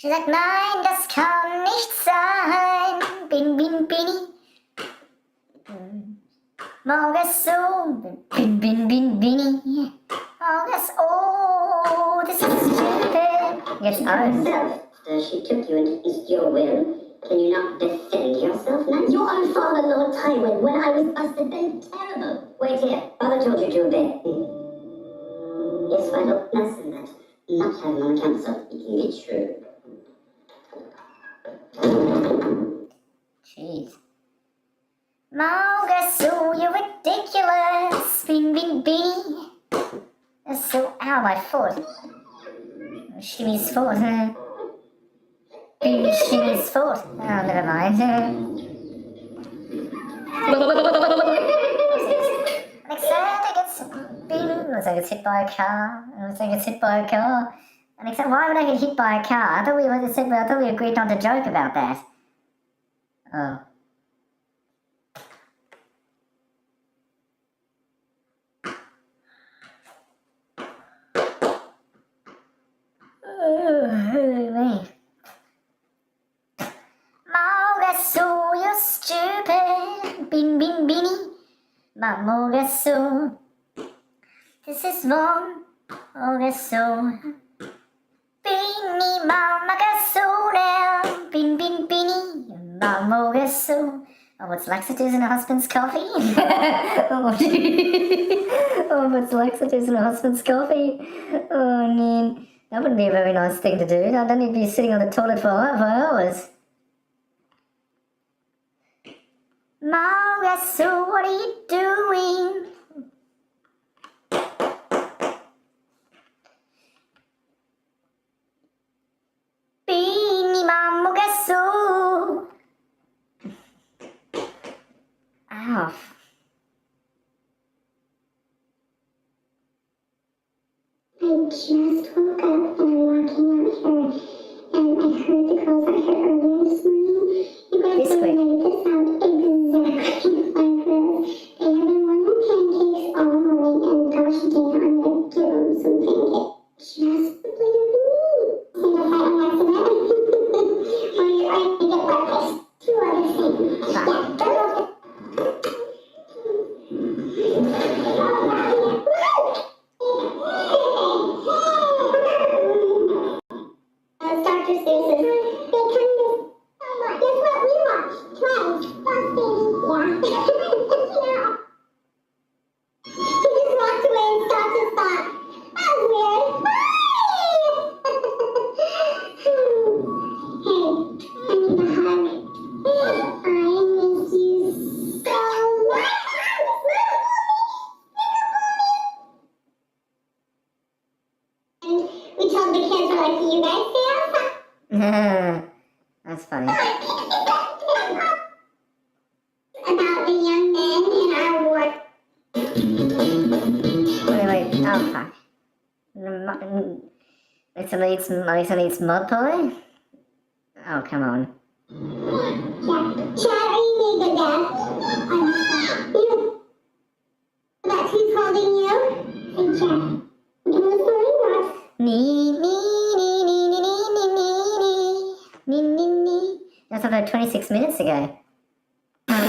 Sie sagt, nein, das kann nicht sein. Bini. Morgens so, Bini. Morgens, oh, this is stupid. Jetzt alles. She took you against your will. Can you not defend yourself, man? Your own father, Lord Tywin, when I was busted, been terrible. Wait here. Father told you to obey. Yes, final lesson that not having on council can be true. Jeez. Morgasu, you're ridiculous. Bini. That's so, ow, my foot. Shimmy's foot, huh? Shimmy's foot. Oh, never mind. Alexander gets beaten. Looks like it's hit by a car. Alexander, why would I get hit by a car? I thought we agreed not to joke about that. Oh. Morgasu, you're stupid. Bini. Morgasu. This is wrong. Morgasu. Bini, Morgasu now. Bini. Morgasu. Oh, what's laxatives in a husband's coffee? Oh, what's laxatives in a husband's coffee? Oh, man. That wouldn't be a very nice thing to do. I don't need to be sitting on the toilet for hours. Morgasu, what are you doing? Bini, Morgasu. Ow. I just woke up and I'm walking out here, and I heard the girls out here earlier this morning. You guys This are way. ready to sound exactly like this. They have been wanting pancakes all morning, and gosh dang, I'm gonna give them some pancakes. Just the way of me. Single fight on accident. Or you're right to get breakfast. Two other things. Yeah, go. Dr. Seuss's. They kind of, guess what we watched? Twice. Busting. Yeah. Yeah. He just walked away and stopped his thought. That was weird. Hey, I need a hug. I miss you so much. And we told the kids, we're like, do you guys stay outside? That's funny. About the young men in our ward. Wait. Oh, fuck. Lisa eats mud pie? Oh, come on. Yeah. Chad, are you being good dad? I'm sorry. You. That's who's holding you? Hey, Chad. Give me the story, Ross. That's about 26 minutes ago. I feel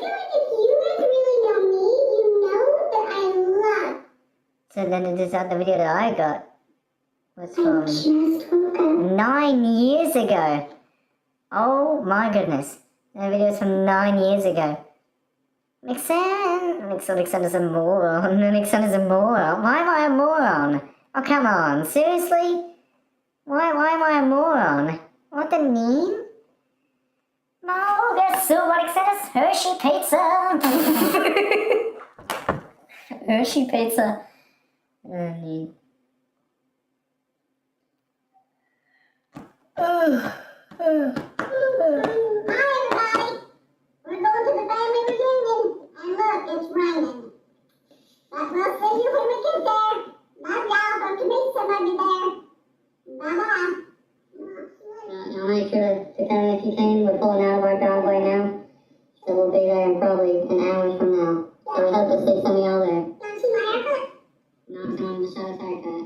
like if you guys really know me, you know that I love. So then is that the video that I got? Was I from just woke up. 9 years ago. Oh my goodness. That video is from 9 years ago. Alexander's a moron. Alexander's a moron. Why am I a moron? Oh, come on. Seriously? Why am I a moron? What the name? Morgasu, Alexander's Hershey Pizza. Hershey Pizza. Hi, everybody. We're going to the family reunion. And look, it's raining. But we'll see you when we get there. Love y'all. Hope to meet somebody there. Bye-bye. I'll make sure to come if you can. We're pulling out of our driveway now. So we'll be there in probably an hour from now. So we hope to see some of y'all there. Want to see my haircut? Not coming to show us haircut.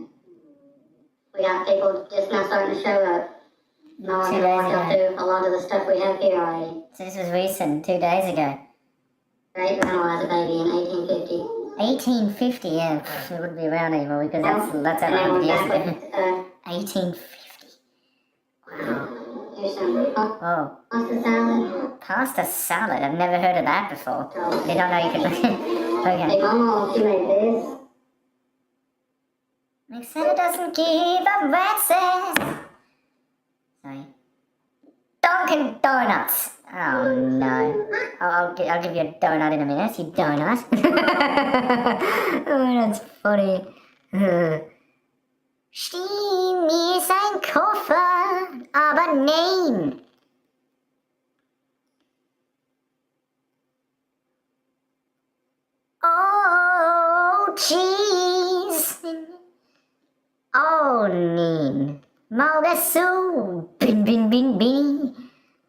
We got people just just now starting to show up. No, I'm 2 going to days walk y'all ago. through a lot of the stuff we have here already. So this was recent, 2 days ago. Great grandma was a baby in 1850. 1850, yeah. It wouldn't be around anymore because that's And then 100 we're years back ago. with, 1850. Wow. here's some Oh, pasta salad. pasta salad. I've never heard of that before. Oh. I don't know you could. Hey, Okay. Mama, she made this. Alexander doesn't give up answers. Sorry. Dunkin' Donuts. Oh no. I'll give you a donut in a minute. You donut. Oh, that's funny. Stimm ist ein Koffer, aber nein. Oh, cheese. Oh, nein. Mal das so. Bin, bin, bin, bin.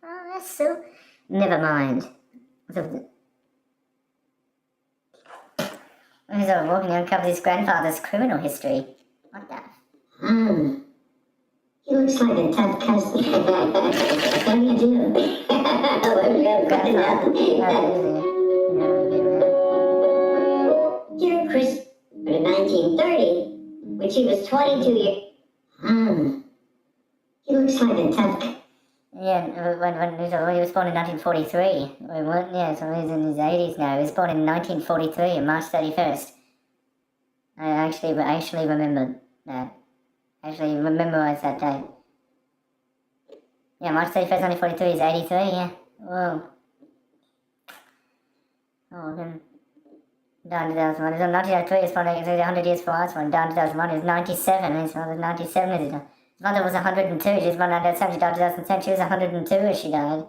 Oh, that's so. Never mind. He's walking to uncover his grandfather's criminal history. What the? He looks like a tough customer. What do you do? Dear Chris, in 1930, when she was 22 years... He looks like a tough... Yeah, when he was born in 1943. Yeah, so he's in his 80s now. He was born in 1943 on March 31st. I actually remembered that. Actually memorized that date. Yeah, March 31st, 1943 is 83, yeah. Whoa. Oh, then... Down 2001. It's 1903, it's probably 100 years before us. When down 2001 is 97, his mother was 97 as he died. His mother was 102, she was born in 1907, she died in 2010, she was 102 as she died.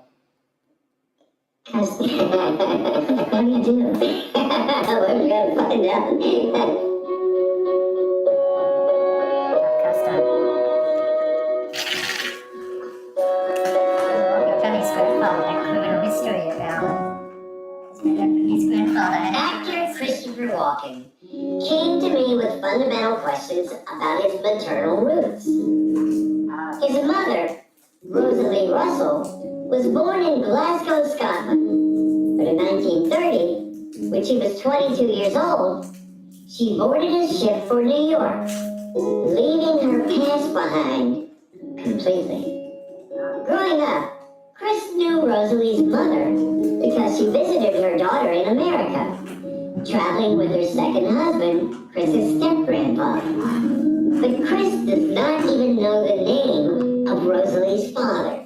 What do you do? We're gonna find out. Actor Christopher Walken came to me with fundamental questions about his maternal roots. His mother, Rosalie Russell, was born in Glasgow, Scotland. But in 1930, when she was 22 years old, she boarded a ship for New York, leaving her past behind completely. Growing up, Chris knew Rosalie's mother because she visited her daughter in America, traveling with her second husband, Chris's step-grandfather. But Chris does not even know the name of Rosalie's father,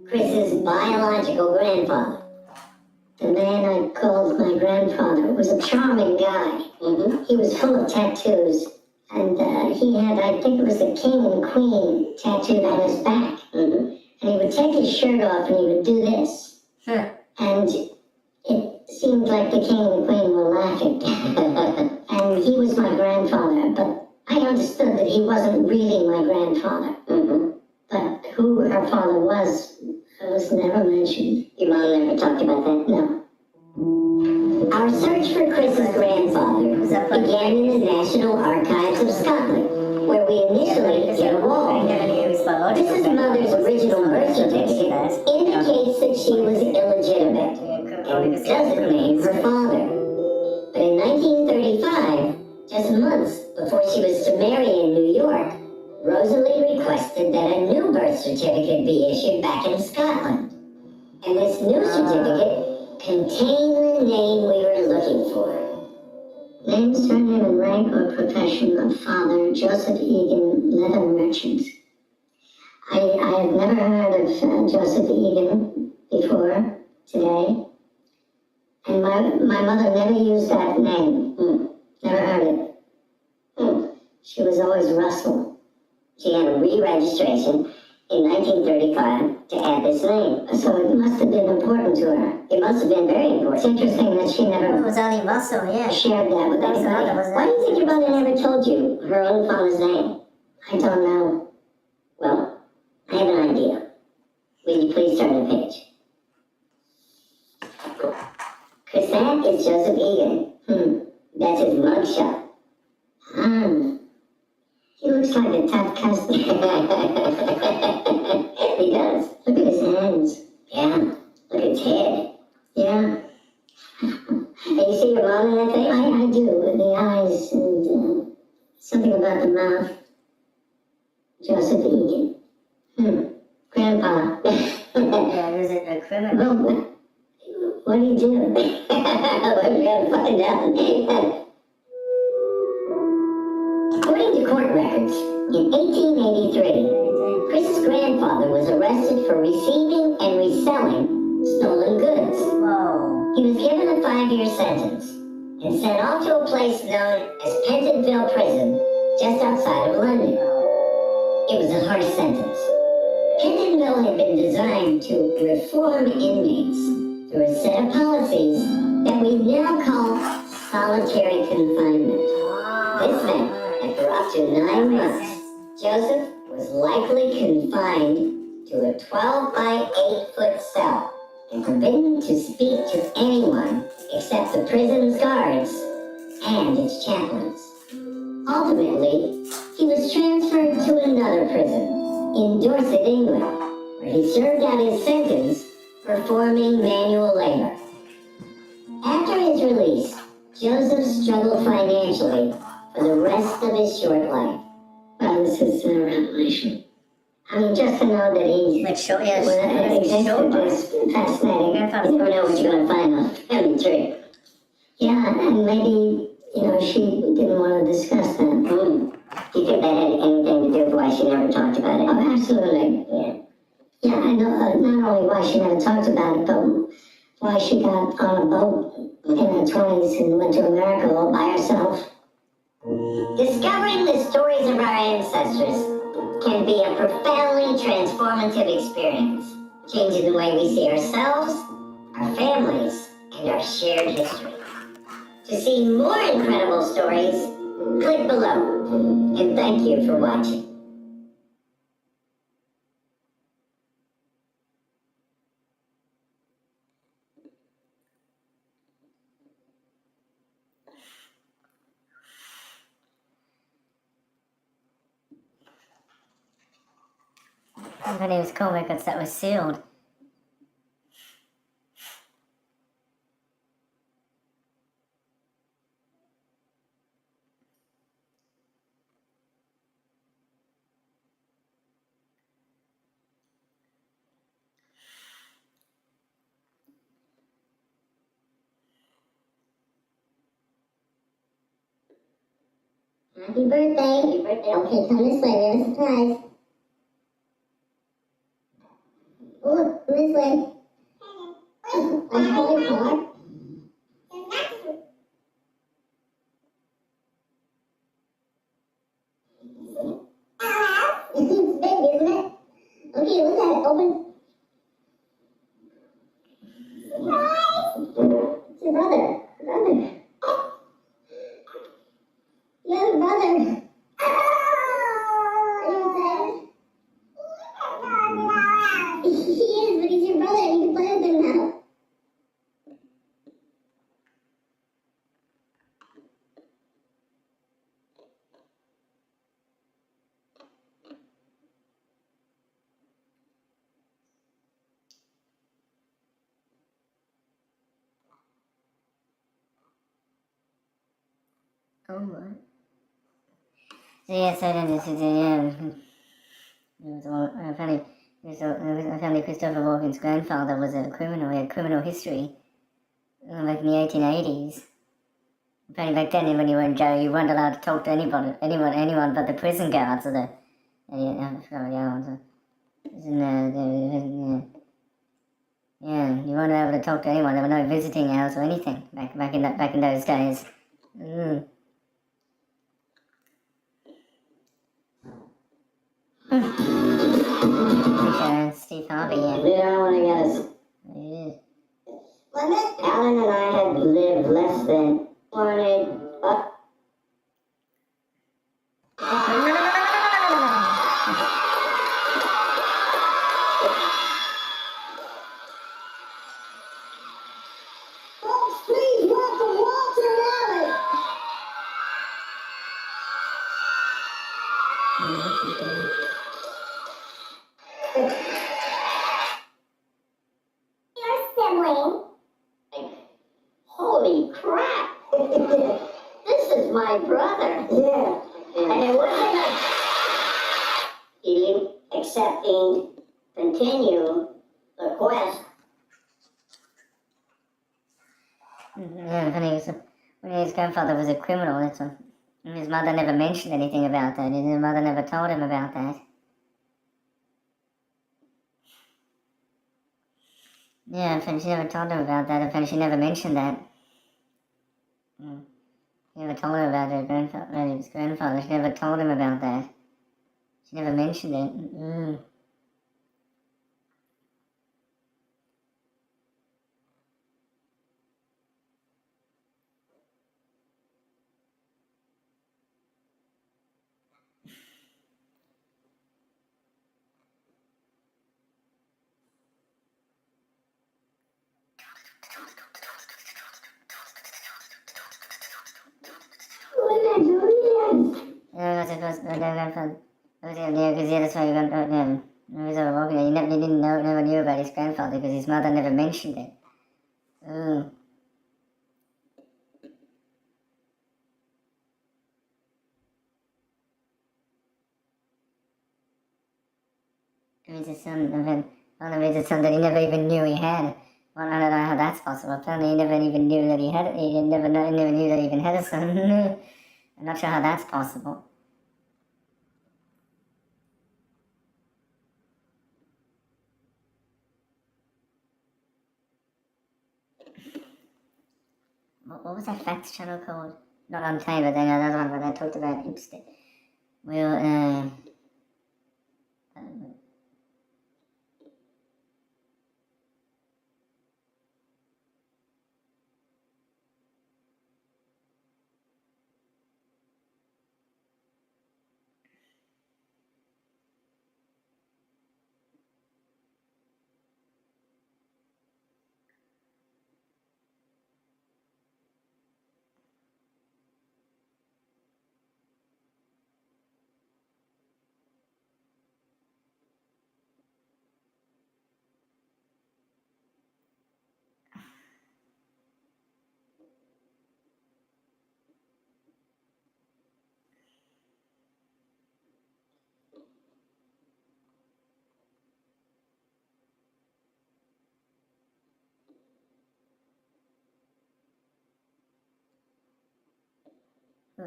Chris's biological grandfather. The man I called my grandfather was a charming guy. He was full of tattoos, and he had, I think it was the king and queen tattooed on his back. And he would take his shirt off and he would do this. And it seemed like the king and the queen were laughing. And he was my grandfather, but I understood that he wasn't really my grandfather. But who her father was never mentioned. Your mom never talked about that? No. Our search for Chris's grandfather began in the National Archives of Scotland, where we initially hit a wall. Chris's mother's original birth certificate indicates that she was illegitimate and doesn't name her father. But in 1935, just months before she was to marry in New York, Rosalie requested that a new birth certificate be issued back in Scotland. And this new certificate contained the name we were looking for. Name, surname, and rank or profession of father Joseph Egan, leather merchant. I had never heard of Joseph Egan before today. And my mother never used that name. Never heard it. She was always Russell. She had a re-registration in 1935 to add this name. So it must have been important to her. It must have been very important. It's interesting that she never... It was only Russell, yeah. ...shared that with anybody. Why do you think your mother never told you her own father's name? I don't know. Well, I have an idea. Will you please turn the page? Chris, that is Joseph Egan. That's his mugshot. He looks like a tough customer. Joseph Egan. Grandpa. Yeah, was it a criminal? Well, what do you do? We gotta find out. According to court records, in 1883, Chris's grandfather was arrested for receiving and reselling stolen goods. Whoa. He was given a 5-year sentence and sent off to a place known as Pentonville Prison, just outside of London. It was a harsh sentence. Pentonville had been designed to reform inmates through a set of policies that we now call solitary confinement. This meant that for up to 9 months, Joseph was likely confined to a 12 by 8-foot cell and forbidden to speak to anyone except the prison's guards and its chaplains. Ultimately, he was transferred to another prison in Dorset, England, where he served out his sentence performing manual labor. After his release, Joseph struggled financially for the rest of his short life. Well, this is a revelation. I mean, just to know that he's... Like, sure, yes. Well, existed is fascinating. You never know what you're going to find on family tree. Yeah, and maybe, she didn't want to discuss that. Do you think that had anything to do with why she never talked about it? Oh, absolutely. Yeah. Yeah, I know, not only why she never talked about it, but why she got on a boat in her 20s and went to America all by herself. Discovering the stories of our ancestors can be a profoundly transformative experience, changing the way we see ourselves, our families, and our shared history. To see more incredible stories, click below. And thank you for watching. I thought it was cool because that was sealed. Happy birthday. Happy birthday. Okay, come this way. We have a surprise. Oh, come this way. A toy car. It's big, isn't it? Okay, look at it. Open. It's your brother. Brother. You have a brother. Are you excited? He is, but he's your brother and you can play with him now. Oh, what? So, yeah, so then this is, apparently Christopher Walken's grandfather was a criminal. He had criminal history, like in the 1880s. Apparently back then, when you were in jail, you weren't allowed to talk to anyone but the prison guards or the... Yeah, you weren't able to talk to anyone. There were no visiting hours or anything back in those days. Steve Harvey, yeah. You don't want to guess. Alan and I had lived less than 20... Folks, please welcome Walter and Alex. Your sibling. Holy crap! This is my brother. Yeah. And it wasn't accepting continue request. Yeah, when his grandfather was a criminal, that's all. And his mother never mentioned anything about that. His mother never told him about that. Yeah, and she never told him about that, and she never mentioned that. She never told him about his grandfather. She never told him about that. She never mentioned it. Yeah, because their grandfather. Yeah, because that's why you got. Yeah. You never knew about his grandfather because his mother never mentioned it. Ooh. He's a son of him. One of his son that he never even knew he had. Well, I don't know how that's possible. Apparently, he never even knew that he had. He never knew that he even had a son. I'm not sure how that's possible. What was that facts channel called? Not Untamed, but then another one where they talked about hipster. Well,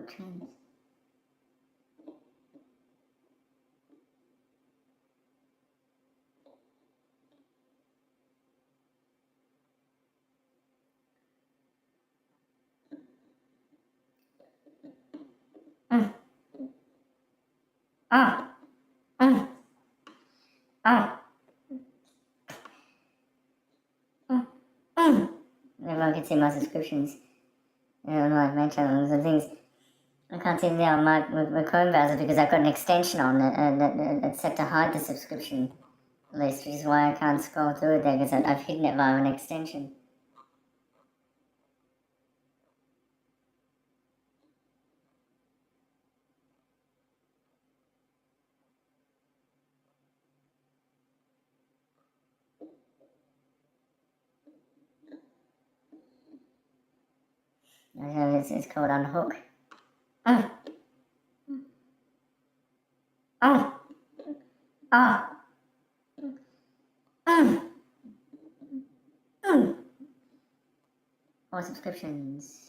trends. Ah! Ah! Ah! Everyone can see my subscriptions. On my channels and things. I can't see now on my Chrome browser because I've got an extension on it and it's set to hide the subscription list, which is why I can't scroll through it there because I've hidden it via an extension. It's called Unhook. Oh! Oh! Oh! More subscriptions.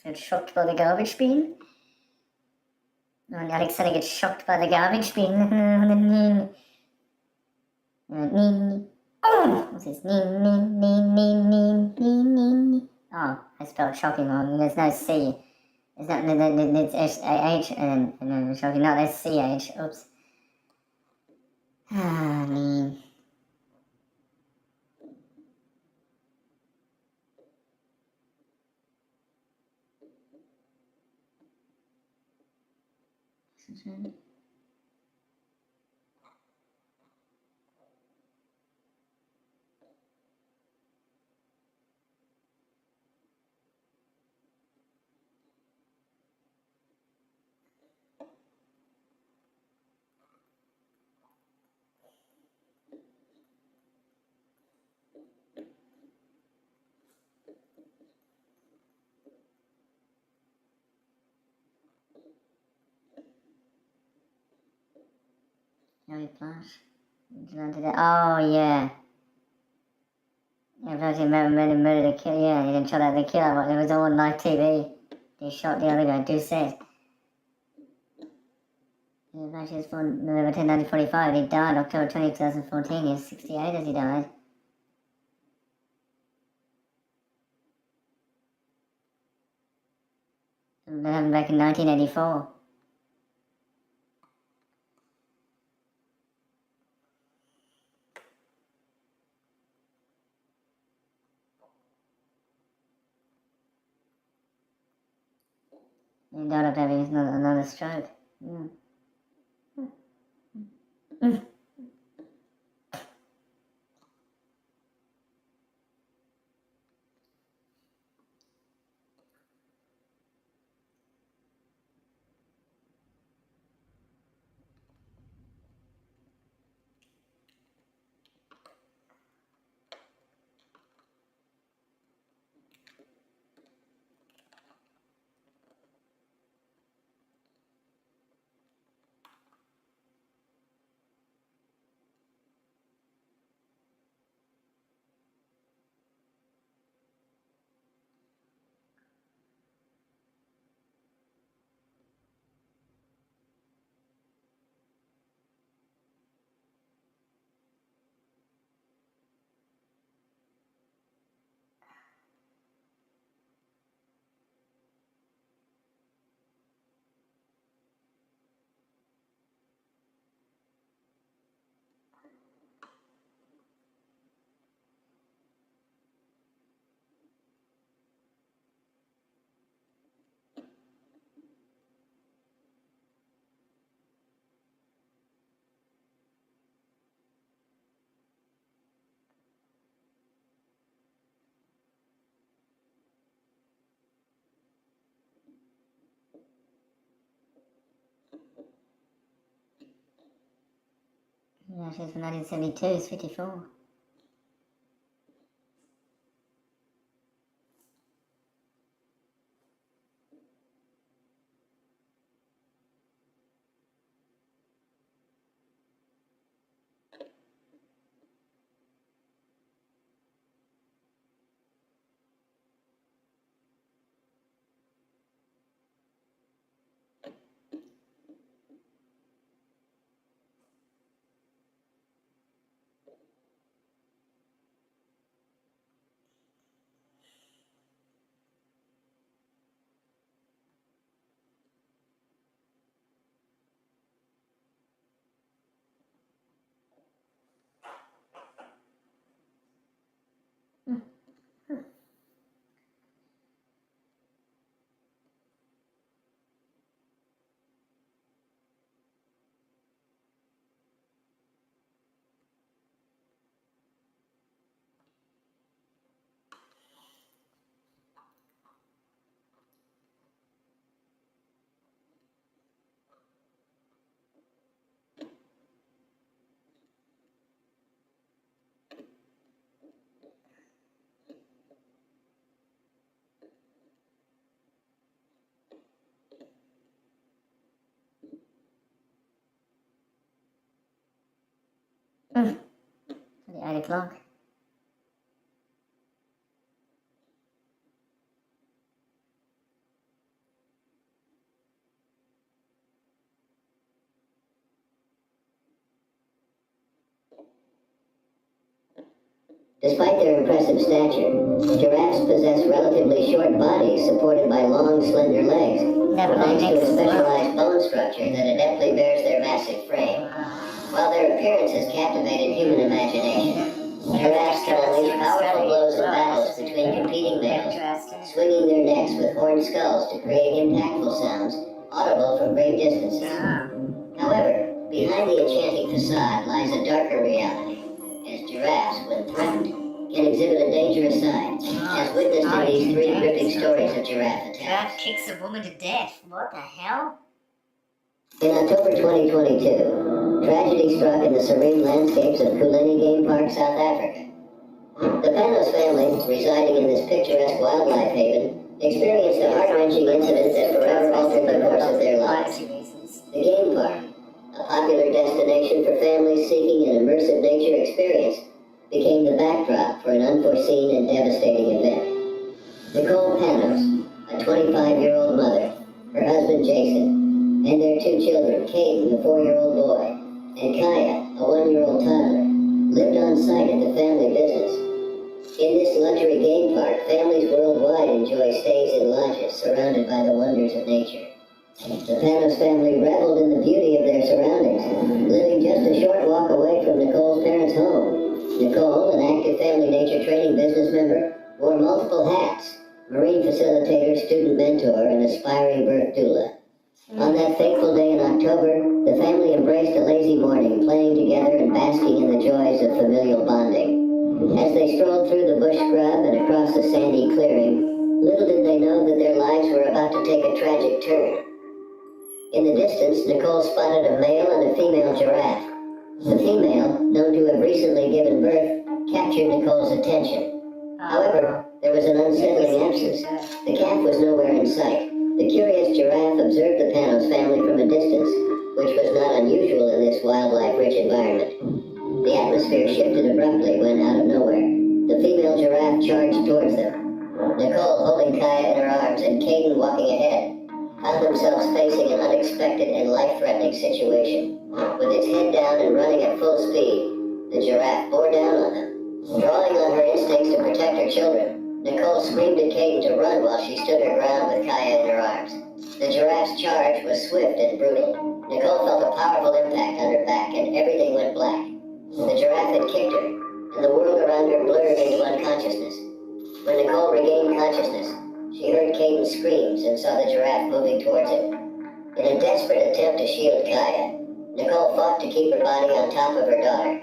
Gets shocked by the garbage bin. And Alexander gets shocked by the garbage bin. What's this? Oh, I spelled shocking wrong. There's no C. It's not, it's S-A-H and then shocking. No, that's C-H. Oops. Ah, mean. Joey Plush. Oh, yeah. Yeah, Virgin murdered the killer. Yeah, he didn't shot at the killer, but it was all on live TV. They shot the other guy, do said. Yeah, Virgin was born November 10, 1945. He died October 20, 2014. He was 68 as he died. That happened back in 1984. He died of having another stroke. Yeah. Yeah, she's from 1972, it's 54. The 8 o'clock. Despite their impressive stature, giraffes possess relatively short bodies supported by long, slender legs, thanks to a specialized bone structure that adeptly bears their massive frame. While their appearance has captivated human imagination, giraffes can unleash powerful blows in battles between competing males, swinging their necks with horned skulls to create impactful sounds audible from great distances. However, behind the enchanting facade lies a darker reality, as giraffes, when threatened, can exhibit a dangerous side, as witnessed in these three gripping stories of giraffe attacks. Giraffe kicks a woman to death. What the hell? In October 2022, tragedy struck in the serene landscapes of Kuleni Game Park, South Africa. The Panos family, residing in this picturesque wildlife haven, experienced a heart-wrenching incident that forever altered the course of their lives. The game park, a popular destination for families seeking an immersive nature experience, became the backdrop for an unforeseen and devastating event. Nicole Panos, a 25-year-old mother, her husband Jason, and their two children, Caden, a 4-year-old boy, and Kaya, a 1-year-old toddler, lived on site at the family business. In this luxury game park, families worldwide enjoy stays in lodges surrounded by the wonders of nature. The Panos family reveled in the beauty of their surroundings, living just a short walk away from Nicole's parents' home. Nicole, an active family nature training business member, wore multiple hats: marine facilitator, student mentor, and aspiring birth doula. On that fateful day in October, the family embraced a lazy morning, playing together and basking in the joys of familial bonding. As they strolled through the bush scrub and across the sandy clearing, little did they know that their lives were about to take a tragic turn. In the distance, Nicole spotted a male and a female giraffe. The female, known to have recently given birth, captured Nicole's attention. However, there was an unsettling absence. The calf was nowhere in sight. The curious giraffe observed the Panos family from a distance, which was not unusual in this wildlife-rich environment. The atmosphere shifted abruptly when, out of nowhere, the female giraffe charged towards them. Nicole, holding Kaya in her arms and Caden walking ahead, found themselves facing an unexpected and life-threatening situation. With its head down and running at full speed, the giraffe bore down on them. Drawing on her instincts to protect her children, Nicole screamed at Caden to run while she stood her ground with Kaya in her arms. The giraffe's charge was swift and brutal. Nicole felt a powerful impact on her back and everything went black. The giraffe had kicked her, and the world around her blurred into unconsciousness. When Nicole regained consciousness, she heard Caden's screams and saw the giraffe moving towards him. In a desperate attempt to shield Kaya, Nicole fought to keep her body on top of her daughter.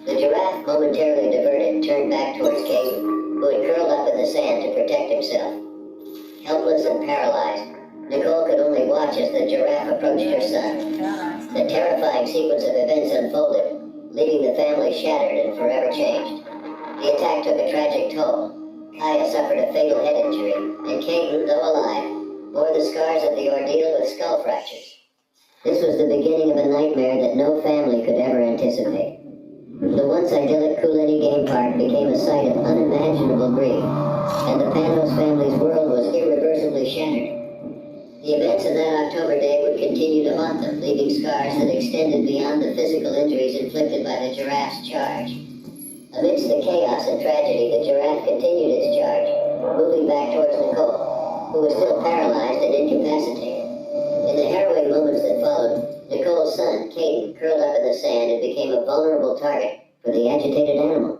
The giraffe, momentarily diverted, turned back towards Caden, who had curled up in the sand to protect himself. Helpless and paralyzed, Nicole could only watch as the giraffe approached her son. The terrifying sequence of events unfolded, leaving the family shattered and forever changed. The attack took a tragic toll. Kaya suffered a fatal head injury, and Caden, though alive, bore the scars of the ordeal with skull fractures. This was the beginning of a nightmare that no family could ever anticipate. The once idyllic Kuleni Game Park became a site of unimaginable grief, and the Panos family's world was irreversibly shattered. The events of that October day would continue to haunt them, leaving scars that extended beyond the physical injuries inflicted by the giraffe's charge. Amidst the chaos and tragedy, the giraffe continued its charge, moving back towards Nicole, who was still paralyzed and incapacitated. In the harrowing moments that followed, Nicole's son, Caden, curled up in the sand and became a vulnerable target for the agitated animal.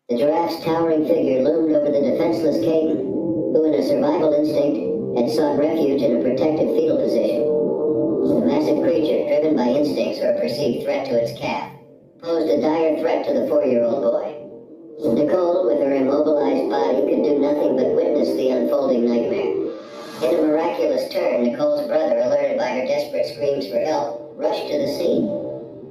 The giraffe's towering figure loomed over the defenseless Caden, who in a survival instinct had sought refuge in a protective fetal position. The massive creature, driven by instincts or a perceived threat to its calf, posed a dire threat to the 4-year-old boy. Nicole, with her immobilized body, could do nothing but witness the unfolding nightmare. In a miraculous turn, Nicole's brother, alerted by her desperate screams for help, rushed to the scene.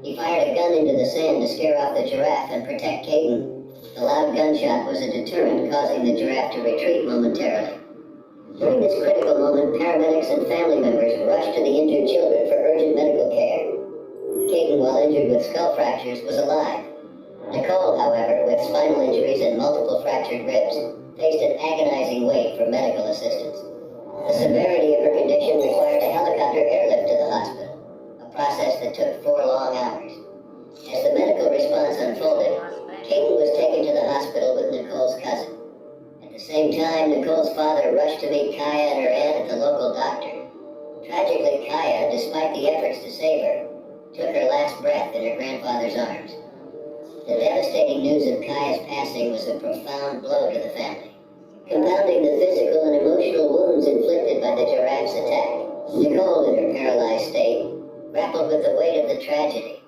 He fired a gun into the sand to scare off the giraffe and protect Caden. The loud gunshot was a deterrent, causing the giraffe to retreat momentarily. During this critical moment, paramedics and family members rushed to the injured children for urgent medical care. Caden, while injured with skull fractures, was alive. Nicole, however, with spinal injuries and multiple fractured ribs, faced an agonizing wait for medical assistance. The severity of her condition required a helicopter airlift to the hospital, a process that took 4 long hours. As the medical response unfolded, Caden was taken to the hospital with same time, Nicole's father rushed to meet Kaya and her aunt at the local doctor. Tragically, Kaya, despite the efforts to save her, took her last breath in her grandfather's arms. The devastating news of Kaya's passing was a profound blow to the family, compounding the physical and emotional wounds inflicted by the giraffe's attack. Nicole, in her paralyzed state, grappled with the weight of the tragedy.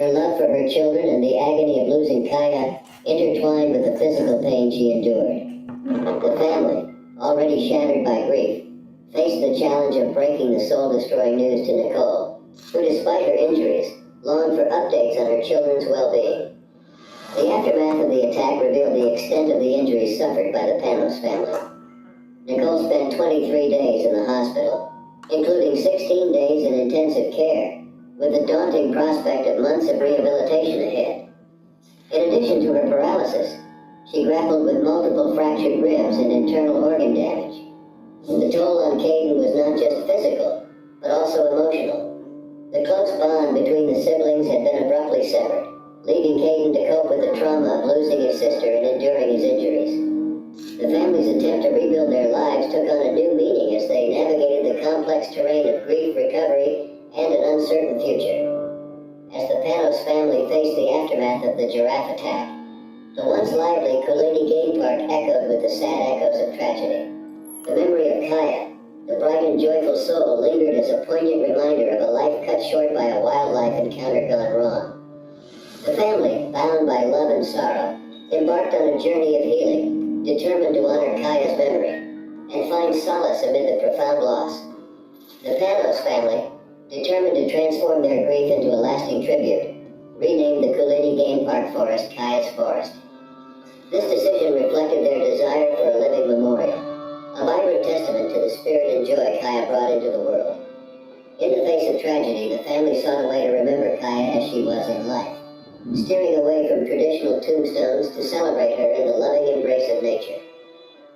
Her love for her children and the agony of losing Kaya intertwined with the physical pain she endured. The family, already shattered by grief, faced the challenge of breaking the soul-destroying news to Nicole, who, despite her injuries, longed for updates on her children's well-being. The aftermath of the attack revealed the extent of the injuries suffered by the Panos family. Nicole spent 23 days in the hospital, including 16 days in intensive care, with the daunting prospect of months of rehabilitation ahead. In addition to her paralysis, she grappled with multiple fractured ribs and internal organ damage. The toll on Caden was not just physical, but also emotional. The close bond between the siblings had been abruptly severed, leaving Caden to cope with the trauma of losing his sister and enduring his injuries. The family's attempt to rebuild their lives took on a new meaning as they navigated the complex terrain of grief, recovery, and an uncertain future. As the Panos family faced the aftermath of the giraffe attack, the once lively Kulini Game Park echoed with the sad echoes of tragedy. The memory of Kaya, the bright and joyful soul, lingered as a poignant reminder of a life cut short by a wildlife encounter gone wrong. The family, bound by love and sorrow, embarked on a journey of healing, determined to honor Kaya's memory and find solace amid the profound loss. The Panos family, determined to transform their grief into a lasting tribute, renamed the Kulini Game Park Forest Kaya's Forest. This decision reflected their desire for a living memorial, a vibrant testament to the spirit and joy Kaya brought into the world. In the face of tragedy, the family sought a way to remember Kaya as she was in life, steering away from traditional tombstones to celebrate her in the loving embrace of nature.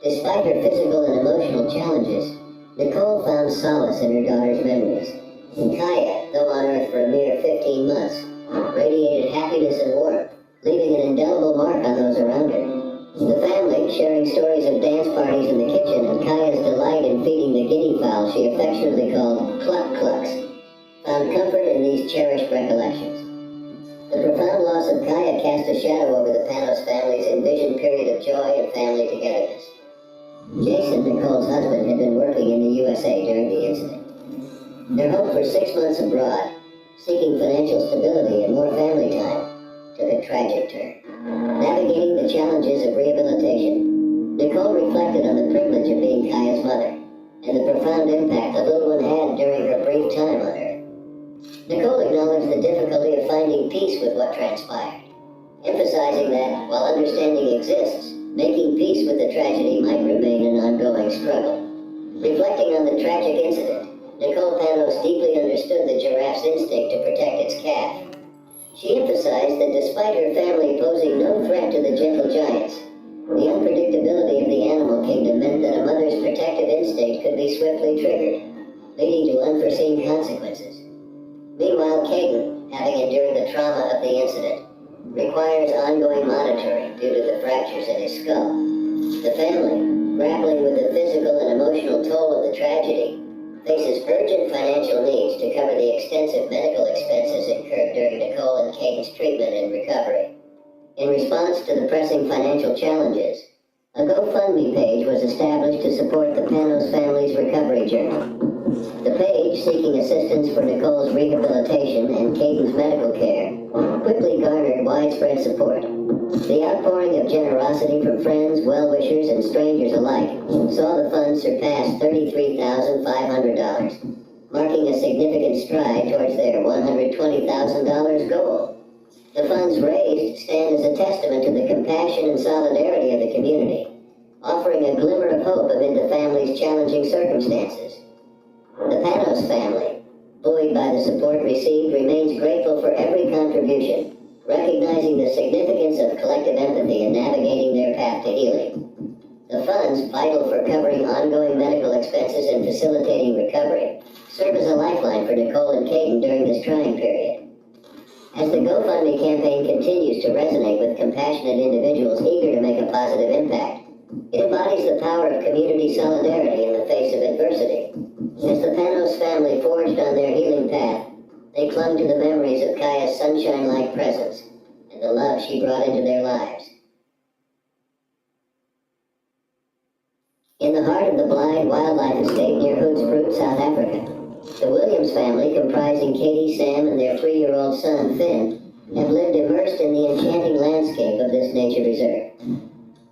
Despite her physical and emotional challenges, Nicole found solace in her daughter's memories. Kaya, though on Earth for a mere 15 months, radiated happiness and warmth, leaving an indelible mark on those around her. The family, sharing stories of dance parties in the kitchen and Kaya's delight in feeding the guinea fowl she affectionately called Cluck Clucks, found comfort in these cherished recollections. The profound loss of Kaya cast a shadow over the Panos family's envisioned period of joy and family togetherness. Jason, Nicole's husband, had been working in the USA during the incident. Their hope for 6 months abroad, seeking financial stability and more family time, took a tragic turn. Navigating the challenges of rehabilitation, Nicole reflected on the privilege of being Kaya's mother and the profound impact the little one had during her brief time on Earth. Nicole acknowledged the difficulty of finding peace with what transpired, emphasizing that, while understanding exists, making peace with the tragedy might remain an ongoing struggle. Reflecting on the tragic incident, Nicole Panos deeply understood the giraffe's instinct to protect its calf. She emphasized that despite her family posing no threat to the gentle giants, the unpredictability of the animal kingdom meant that a mother's protective instinct could be swiftly triggered, leading to unforeseen consequences. Meanwhile, Caden, having endured the trauma of the incident, requires ongoing monitoring due to the fractures in his skull. The family, grappling with the physical and emotional toll of the tragedy, faces urgent financial needs to cover the extensive medical expenses incurred during Nicole and Caden's treatment and recovery. In response to the pressing financial challenges, a GoFundMe page was established to support the Panos family's recovery journey. The page, seeking assistance for Nicole's rehabilitation and Caden's medical care, quickly garnered widespread support. The outpouring of generosity from friends, well-wishers, and strangers alike saw the funds surpass $33,500, marking a significant stride towards their $120,000 goal. The funds raised stand as a testament to the compassion and solidarity of the community, offering a glimmer of hope amid the family's challenging circumstances. The Panos family, buoyed by the support received, remains grateful for every contribution, recognizing the significance of collective empathy in navigating their path to healing. The funds, vital for covering ongoing medical expenses and facilitating recovery, serve as a lifeline for Nicole and Caden during this trying period. As the GoFundMe campaign continues to resonate with compassionate individuals eager to make a positive impact, It embodies the power of community solidarity in the face of adversity. As the Panos family forged on their healing path, they clung to the memories of Kaya's sunshine-like presence and the love she brought into their lives. In the heart of the Blind Wildlife Estate near Hoedspruit, South Africa, the Williams family, comprising Katie, Sam, and their 3-year-old son, Finn, have lived immersed in the enchanting landscape of this nature reserve.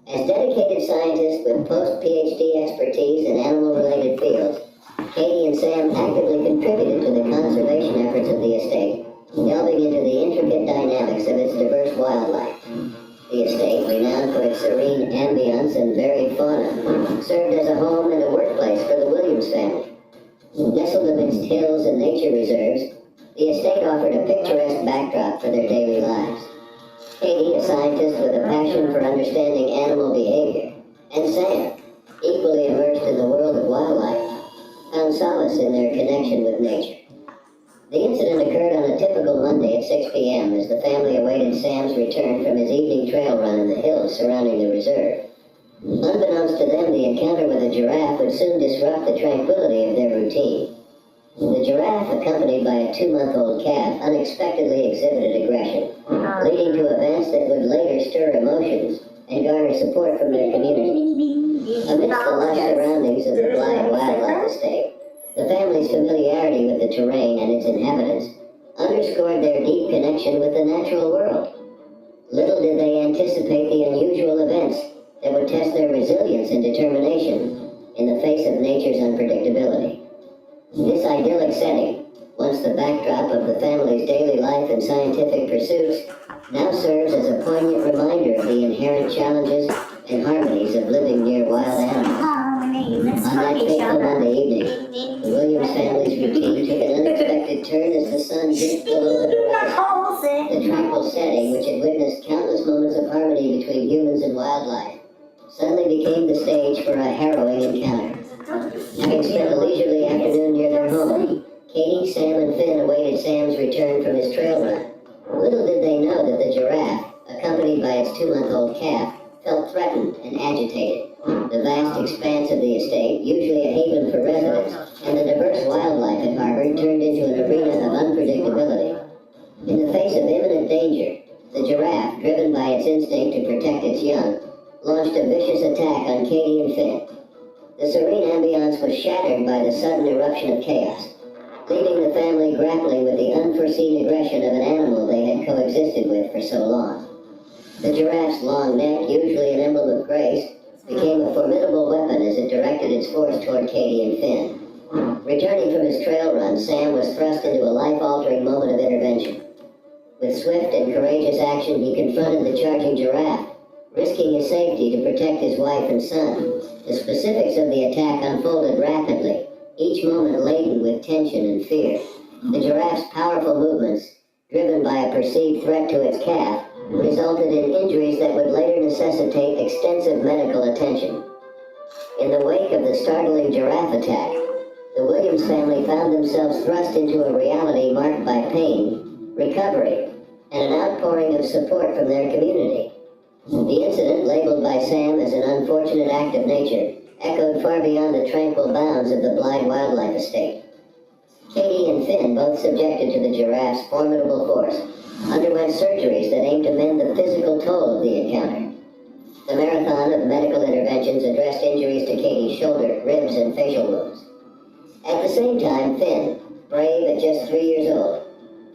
As dedicated scientists with post-PhD expertise in animal-related fields, Katie and Sam actively contributed to the conservation efforts of the estate, delving into the intricate dynamics of its diverse wildlife. The estate, renowned for its serene ambience and varied fauna, served as a home and a workplace for the Williams family. Nestled amidst hills and nature reserves, the estate offered a picturesque backdrop for their daily lives. Katie, a scientist with a passion for understanding animal behavior, and Sam, equally immersed in the world of wildlife, found solace in their connection with nature. The incident occurred on a typical Monday at 6 p.m. as the family awaited Sam's return from his evening trail run in the hills surrounding the reserve. Unbeknownst to them, the encounter with a giraffe would soon disrupt the tranquility of their routine. The giraffe, accompanied by a 2-month-old calf, unexpectedly exhibited aggression, leading to events that would later stir emotions and garner support from their community. Amidst the lush surroundings of the Blind Wildlife Estate, the family's familiarity with the terrain and its inhabitants underscored their deep connection with the natural world. Little did they anticipate the unusual events that would test their resilience and determination in the face of nature's unpredictability. This idyllic setting, once the backdrop of the family's daily life and scientific pursuits, now serves as a poignant reminder of the inherent challenges and harmonies of living near wild animals. On that fateful Monday evening, the Williams family's routine took an unexpected turn as the sun dipped below the horizon. The tranquil setting, which had witnessed countless moments of harmony between humans and wildlife, suddenly became the stage for a harrowing encounter. Having spent a leisurely afternoon near their home, Katie, Sam, and Finn awaited Sam's return from his trail run. Little did they know that the giraffe, accompanied by its 2-month-old calf, felt threatened and agitated. The vast expanse of the estate, usually a haven for residents, and the diverse wildlife it harbored turned into an arena of unpredictability. In the face of imminent danger, the giraffe, driven by its instinct to protect its young, launched a vicious attack on Katie and Finn. The serene ambience was shattered by the sudden eruption of chaos, leaving the family grappling with the unforeseen aggression of an animal they had coexisted with for so long. The giraffe's long neck, usually an emblem of grace, became a formidable weapon as it directed its force toward Katie and Finn. Returning from his trail run, Sam was thrust into a life-altering moment of intervention. With swift and courageous action, he confronted the charging giraffe, risking his safety to protect his wife and son. The specifics of the attack unfolded rapidly, each moment laden with tension and fear. The giraffe's powerful movements, driven by a perceived threat to its calf, resulted in injuries that would later necessitate extensive medical attention. In the wake of the startling giraffe attack, the Williams family found themselves thrust into a reality marked by pain, recovery, and an outpouring of support from their community. The incident, labeled by Sam as an unfortunate act of nature, echoed far beyond the tranquil bounds of the Blind Wildlife Estate. Katie and Finn, both subjected to the giraffe's formidable force, underwent surgeries that aimed to mend the physical toll of the encounter. The marathon of medical interventions addressed injuries to Katie's shoulder, ribs, and facial wounds. At the same time, Finn, brave at just 3 years old,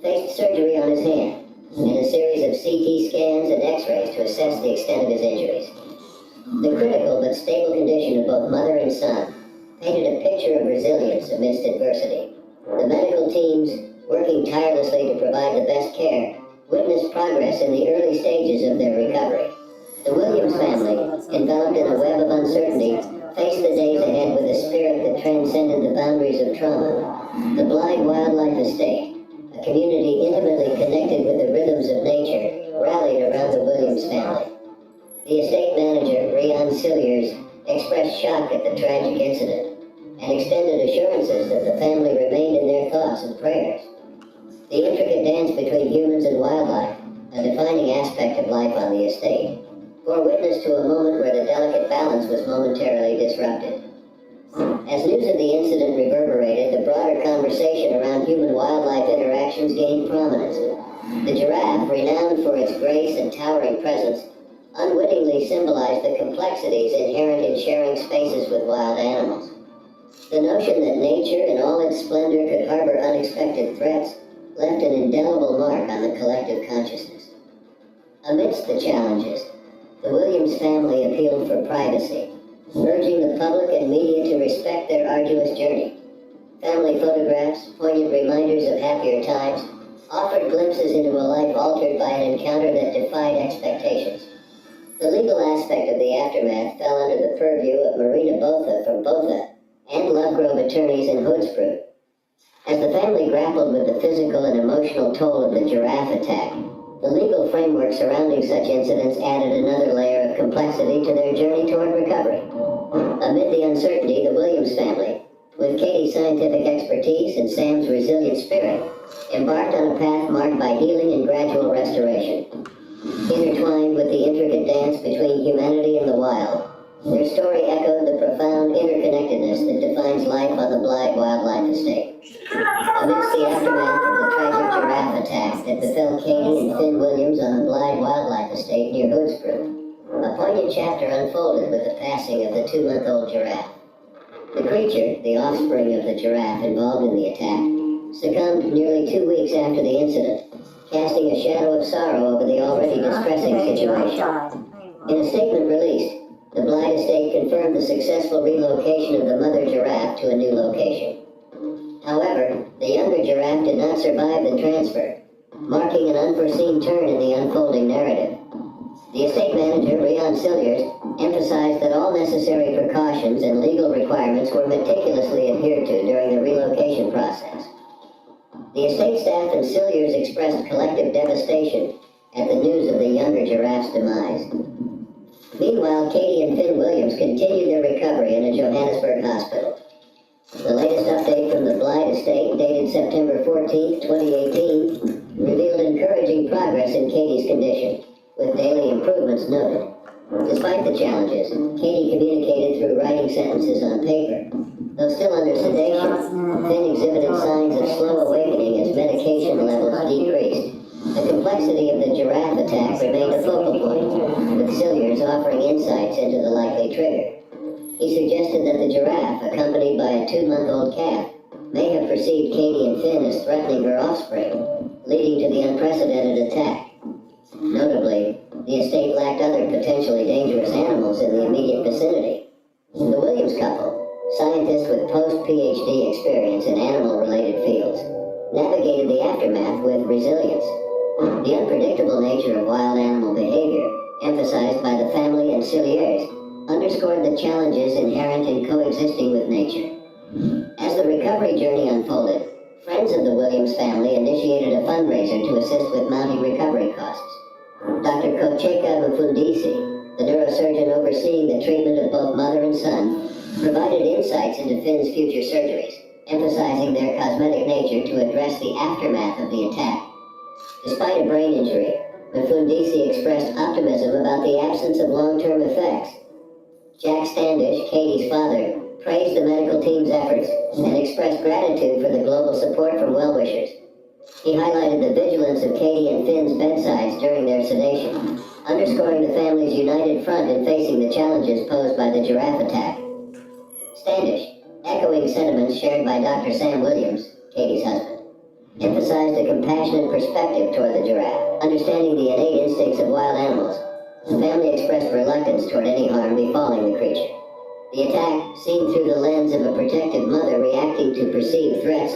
faced surgery on his hand and a series of CT scans and X-rays to assess the extent of his injuries. The critical but stable condition of both mother and son painted a picture of resilience amidst adversity. The medical teams, working tirelessly to provide the best care, witnessed progress in the early stages of their recovery. The Williams family, enveloped in a web of uncertainty, faced the days ahead with a spirit that transcended the boundaries of trauma. The Blind Wildlife Estate, a community intimately connected with the rhythms of nature, rallied around the Williams family. The estate manager, Rian Cilliers, expressed shock at the tragic incident and extended assurances that the family remained in their thoughts and prayers. The intricate dance between humans and wildlife, a defining aspect of life on the estate, bore witness to a moment where the delicate balance was momentarily disrupted. As news of the incident reverberated, the broader conversation around human-wildlife interactions gained prominence. The giraffe, renowned for its grace and towering presence, unwittingly symbolized the complexities inherent in sharing spaces with wild animals. The notion that nature in all its splendor could harbor unexpected threats left an indelible mark on the collective consciousness. Amidst the challenges, the Williams family appealed for privacy, urging the public and media to respect their arduous journey. Family photographs, poignant reminders of happier times, offered glimpses into a life altered by an encounter that defied expectations. The legal aspect of the aftermath fell under the purview of Marina Botha from Botha and Lovegrove attorneys in Hoodsprue. As the family grappled with the physical and emotional toll of the giraffe attack, the legal framework surrounding such incidents added another layer of complexity to their journey toward recovery. Amid the uncertainty, the Williams family, with Katie's scientific expertise and Sam's resilient spirit, embarked on a path marked by healing and gradual restoration. Intertwined with the intricate dance between humanity and the wild, their story echoed the profound interconnectedness that defines life on the Blythe Wildlife Estate. Amidst the aftermath of the tragic giraffe attack that befell Katie and Finn Williams on the Blythe Wildlife Estate near Hoodsprue, a poignant chapter unfolded with the passing of the 2-month-old giraffe. The creature, the offspring of the giraffe involved in the attack, succumbed nearly 2 weeks after the incident, casting a shadow of sorrow over the already distressing situation. In a statement released, the Blythe Estate confirmed the successful relocation of the mother giraffe to a new location. However, the younger giraffe did not survive the transfer, marking an unforeseen turn in the unfolding narrative. The estate manager, Rion Silliers, emphasized that all necessary precautions and legal requirements were meticulously adhered to during the relocation process. The estate staff and Silliers expressed collective devastation at the news of the younger giraffe's demise. Meanwhile, Katie and Finn Williams continued their recovery in a Johannesburg hospital. The latest update from the Blythe Estate, dated September 14, 2018, revealed encouraging progress in Katie's condition, with daily improvements noted. Despite the challenges, Katie communicated through writing sentences on paper. Though still under sedation, Finn exhibited signs of slow awakening as medication levels decreased. The complexity of the giraffe attack remained a focal point, with Silliers offering insights into the likely trigger. He suggested that the giraffe, accompanied by a 2-month-old calf, may have perceived Katie and Finn as threatening her offspring, leading to the unprecedented attack. Notably, the estate lacked other potentially dangerous animals in the immediate vicinity. The Williams couple, scientists with post-PhD experience in animal-related fields, navigated the aftermath with resilience. The unpredictable nature of wild animal behavior, emphasized by the family and Silliers, underscored the challenges inherent in coexisting with nature. As the recovery journey unfolded, friends of the Williams family initiated a fundraiser to assist with mounting recovery costs. Dr. Kocheka Mufundisi, the neurosurgeon overseeing the treatment of both mother and son, provided insights into Finn's future surgeries, emphasizing their cosmetic nature to address the aftermath of the attack. Despite a brain injury, Mufundisi expressed optimism about the absence of long-term effects. Jack Standish, Katie's father, praised the medical team's efforts and expressed gratitude for the global support from well-wishers. He highlighted the vigilance of Katie and Finn's bedsides during their sedation, underscoring the family's united front in facing the challenges posed by the giraffe attack. Standish, echoing sentiments shared by Dr. Sam Williams, Katie's husband, emphasized a compassionate perspective toward the giraffe, understanding the innate instincts of wild animals. The family expressed reluctance toward any harm befalling the creature. The attack, seen through the lens of a protective mother reacting to perceived threats,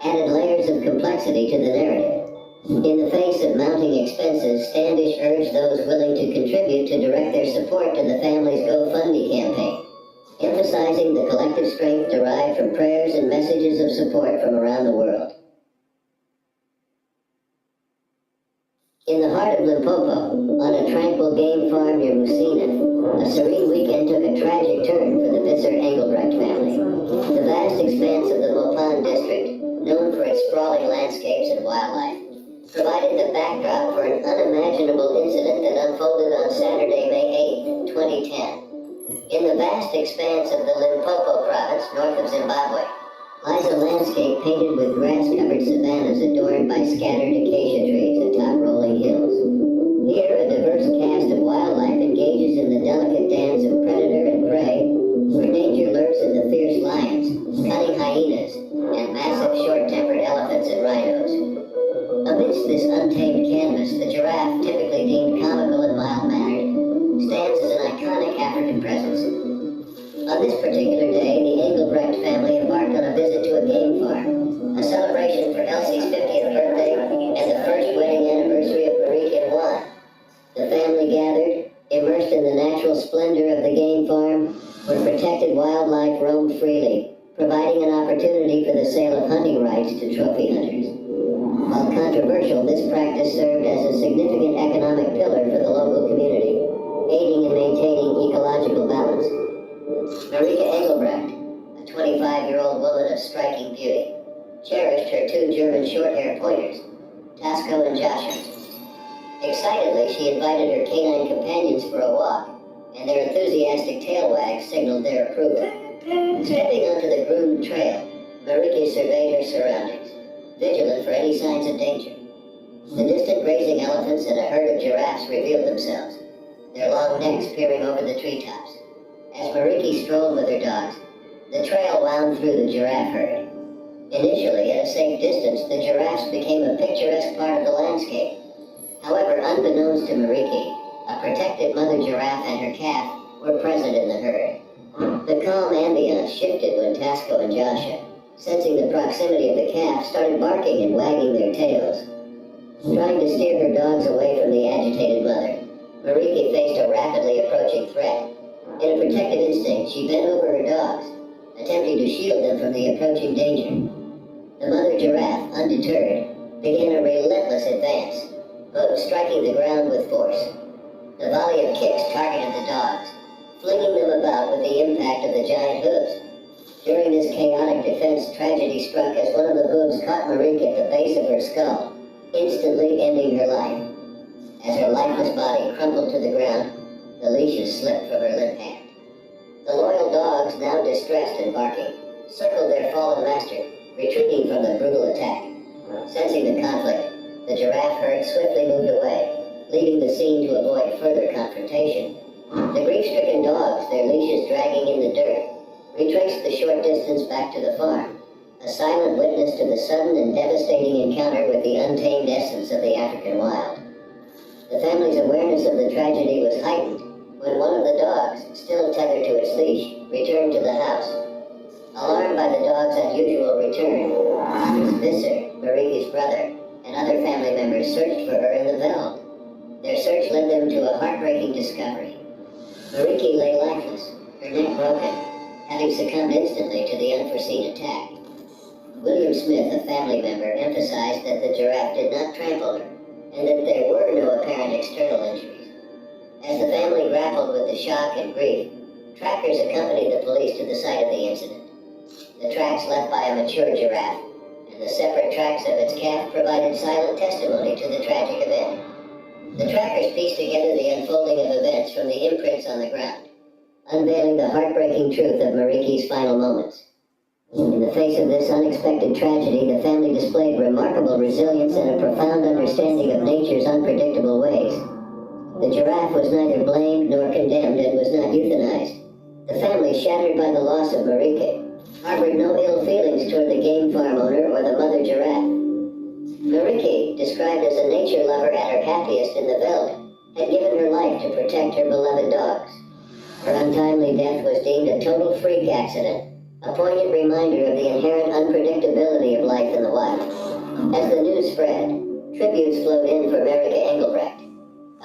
added layers of complexity to the narrative. In the face of mounting expenses, Standish urged those willing to contribute to direct their support to the family's GoFundMe campaign, emphasizing the collective strength derived from prayers and messages of support from around the world. In the heart of Limpopo, on a tranquil game farm near Musina, a serene weekend took a tragic turn for the Visser Engelbrecht family. The vast expanse of the Mopan district, known for its sprawling landscapes and wildlife, provided the backdrop for an unimaginable incident that unfolded on Saturday, May 8, 2010. In the vast expanse of the Limpopo province, north of Zimbabwe, lies a landscape painted with grass-covered savannas adorned by scattered acacia trees atop rolling hills. Here, a diverse cast of wildlife engages in the delicate dance of predator and prey, where danger lurks in the fierce lions, cunning hyenas, and massive short-tempered elephants and rhinos. Amidst this untamed canvas, the giraffe, typically deemed comical and mild-mannered, stands as an iconic African presence. On this particular day, the Engelbrecht family embarked on a visit to a game farm, a celebration for Elsie's 50th birthday and the first wedding anniversary of Marique and Juan. The family gathered, immersed in the natural splendor of the game farm, where protected wildlife roamed freely, providing an opportunity for the sale of hunting rights to trophy hunters. While controversial, this practice served as a significant economic pillar for the local community, aiding in maintaining ecological balance. Marika Engelbrecht, a 25-year-old woman of striking beauty, cherished her two German short-haired pointers, Tasco and Joshua. Excitedly, she invited her canine companions for a walk, and their enthusiastic tail wags signaled their approval. Stepping onto the groomed trail, Marika surveyed her surroundings, vigilant for any signs of danger. The distant grazing elephants and a herd of giraffes revealed themselves, their long necks peering over the treetops. As Mariki strolled with her dogs, the trail wound through the giraffe herd. Initially, at a safe distance, the giraffes became a picturesque part of the landscape. However, unbeknownst to Mariki, a protected mother giraffe and her calf were present in the herd. The calm ambience shifted when Tasco and Joshua, sensing the proximity of the calf, started barking and wagging their tails. Trying to steer her dogs away from the agitated mother, Mariki faced a rapidly approaching threat. In a protective instinct, she bent over her dogs, attempting to shield them from the approaching danger. The mother giraffe, undeterred, began a relentless advance, hooves striking the ground with force. The volley of kicks targeted the dogs, flinging them about with the impact of the giant hooves. During this chaotic defense, tragedy struck as one of the hooves caught Marika at the base of her skull, instantly ending her life. As her lifeless body crumpled to the ground, the leashes slipped from her limp hand. The loyal dogs, now distressed and barking, circled their fallen master, retreating from the brutal attack. Sensing the conflict, the giraffe herd swiftly moved away, leaving the scene to avoid further confrontation. The grief-stricken dogs, their leashes dragging in the dirt, retraced the short distance back to the farm, a silent witness to the sudden and devastating encounter with the untamed essence of the African wild. The family's awareness of the tragedy was heightened when one of the dogs, still tethered to its leash, returned to the house. Alarmed by the dog's unusual return, Thomas Visser, Mariki's brother, and other family members searched for her in the veld. Their search led them to a heartbreaking discovery. Mariki lay lifeless, her neck broken, having succumbed instantly to the unforeseen attack. William Smith, a family member, emphasized that the giraffe did not trample her, and that there were no apparent external injuries. As the family grappled with the shock and grief, trackers accompanied the police to the site of the incident. The tracks left by a mature giraffe and the separate tracks of its calf provided silent testimony to the tragic event. The trackers pieced together the unfolding of events from the imprints on the ground, unveiling the heartbreaking truth of Mariki's final moments. In the face of this unexpected tragedy, the family displayed remarkable resilience and a profound understanding of nature's unpredictable ways. The giraffe was neither blamed nor condemned and was not euthanized. The family, shattered by the loss of Marika, harbored no ill feelings toward the game farm owner or the mother giraffe. Mariki, described as a nature lover at her happiest in the veld, had given her life to protect her beloved dogs. Her untimely death was deemed a total freak accident, a poignant reminder of the inherent unpredictability of life in the wild. As the news spread, tributes flowed in for Marika Engelbrecht,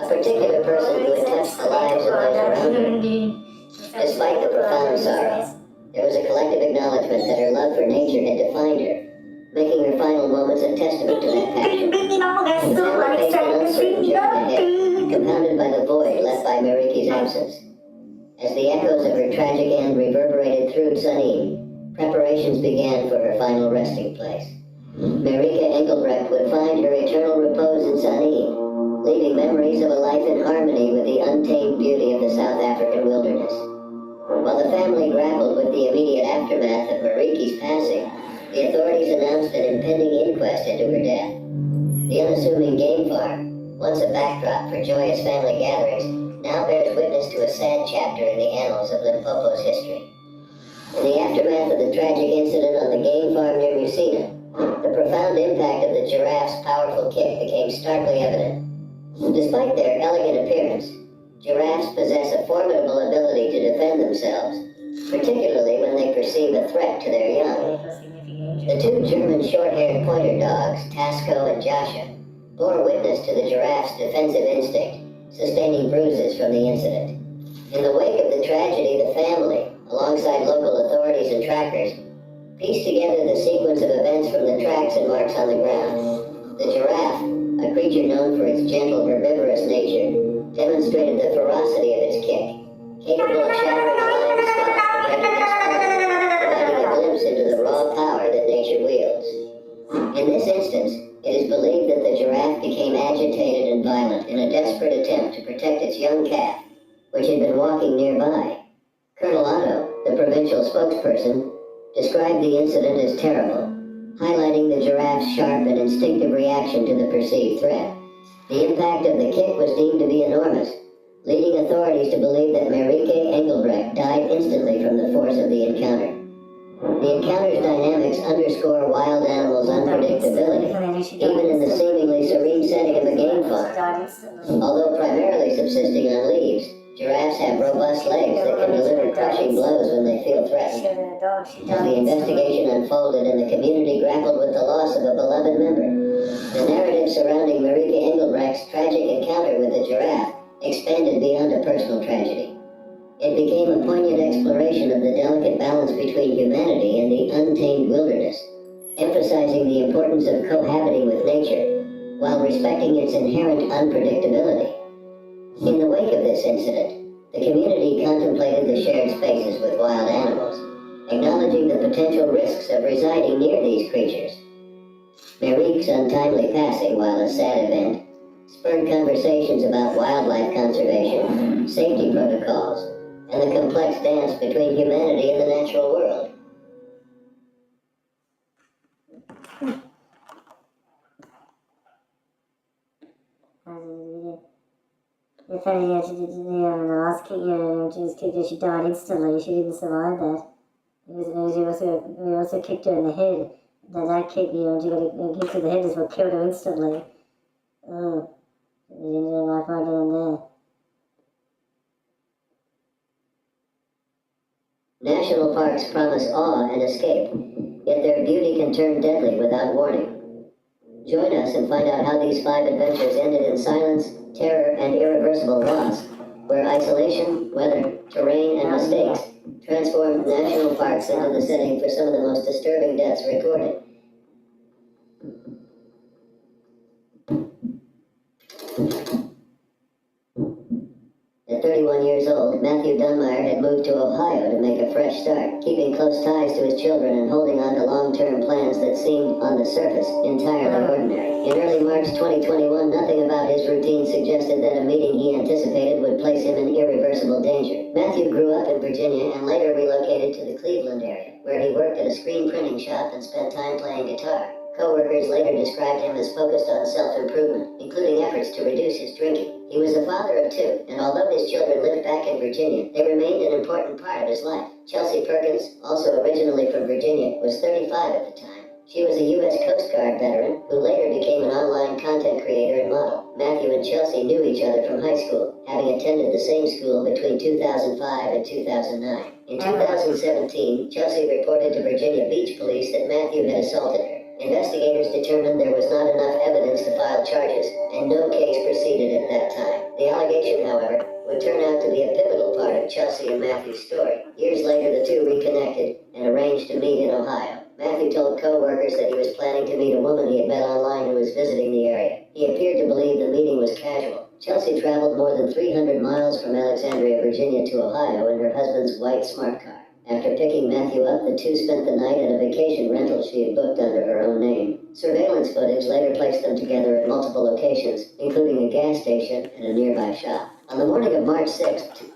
a particular person who had touched the lives of those around her. Despite the profound sorrow, there was a collective acknowledgement that her love for nature had defined her, making her final moments a testament to that passion. The family faced an uncertain journey ahead, compounded by the void left by Mariki's absence. As the echoes of her tragic end reverberated through Sunny, preparations began for her final resting place. Marika Engelbrecht would find her eternal repose in Sanin, leaving memories of a life in harmony with the untamed beauty of the South African wilderness. While the family grappled with the immediate aftermath of Mariki's passing, the authorities announced an impending inquest into her death. The unassuming game farm, once a backdrop for joyous family gatherings, now bears witness to a sad chapter in the annals of Limpopo's history. In the aftermath of the tragic incident on the game farm near Musina, the profound impact of the giraffe's powerful kick became starkly evident. Despite their elegant appearance, giraffes possess a formidable ability to defend themselves, particularly when they perceive a threat to their young. The two German short-haired pointer dogs, Tasco and Jasha, bore witness to the giraffe's defensive instinct, sustaining bruises from the incident. In the wake of the tragedy, the family, alongside local authorities and trackers, pieced together the sequence of events from the tracks and marks on the ground. The giraffe, a creature known for its gentle, herbivorous nature, demonstrated the ferocity of its kick, capable of shattering a lion's skull and breaking its skull, providing a glimpse into the raw power that nature wields. In this instance, it is believed that the giraffe became agitated and violent in a desperate attempt to protect its young calf, which had been walking nearby. Colonel Otto, the provincial spokesperson, described the incident as terrible, highlighting the giraffe's sharp and instinctive reaction to the perceived threat. The impact of the kick was deemed to be enormous, leading authorities to believe that Marika Engelbrecht died instantly from the force of the encounter. The encounter's dynamics underscore wild animals' unpredictability, even in the seemingly serene setting of a game farm. Although primarily subsisting on leaves, giraffes have robust legs that can deliver crushing blows when they feel threatened. As the investigation unfolded and the community grappled with the loss of a beloved member, the narrative surrounding Marika Engelbrecht's tragic encounter with the giraffe expanded beyond a personal tragedy. It became a poignant exploration of the delicate balance between humanity and the untamed wilderness, emphasizing the importance of cohabiting with nature while respecting its inherent unpredictability. In the wake of this incident, the community contemplated the shared spaces with wild animals, acknowledging the potential risks of residing near these creatures. Marik's untimely passing, while a sad event, spurred conversations about wildlife conservation, safety protocols, and the complex dance between humanity and the natural world. The last kick, she was kicked, she died instantly, she didn't survive that. We also kicked her in the head. That kick, she got a kick to the head is what killed her instantly. Oh, she ended her life right down there. National parks promise awe and escape, yet their beauty can turn deadly without warning. Join us and find out how these 5 adventures ended in silence, terror, and irreversible loss, where isolation, weather, terrain, and mistakes transformed national parks into the setting for some of the most disturbing deaths recorded. At 31 years old, Matthew Dunmeyer had moved to Ohio to make a fresh start, keeping close ties to his children and holding on to long-term plans that seemed, on the surface, entirely ordinary. In early March 2021, nothing about his routine suggested that a meeting he anticipated would place him in irreversible danger. Matthew grew up in Virginia and later relocated to the Cleveland area, where he worked at a screen printing shop and spent time playing guitar. Co-workers later described him as focused on self-improvement, including efforts to reduce his drinking. He was a father of 2, and although his children lived back in Virginia, they remained an important part of his life. Chelsea Perkins, also originally from Virginia, was 35 at the time. She was a U.S. Coast Guard veteran who later became an online content creator and model. Matthew and Chelsea knew each other from high school, having attended the same school between 2005 and 2009. In 2017, Chelsea reported to Virginia Beach Police that Matthew had assaulted her. Investigators determined there was not enough evidence to file charges, and no case proceeded at that time. The allegation, however, would turn out to be a pivotal part of Chelsea and Matthew's story. Years later, the two reconnected and arranged to meet in Ohio. Matthew told co-workers that he was planning to meet a woman he had met online who was visiting the area. He appeared to believe the meeting was casual. Chelsea traveled more than 300 miles from Alexandria, Virginia to Ohio in her husband's white smart car. After picking Matthew up, the two spent the night at a vacation rental she had booked under her own name. Surveillance footage later placed them together at multiple locations, including a gas station and a nearby shop. On the morning of March 6th,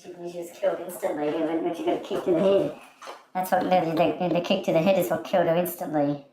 She was killed instantly when she got a kick to the head. That's what the kick to the head is what killed her instantly.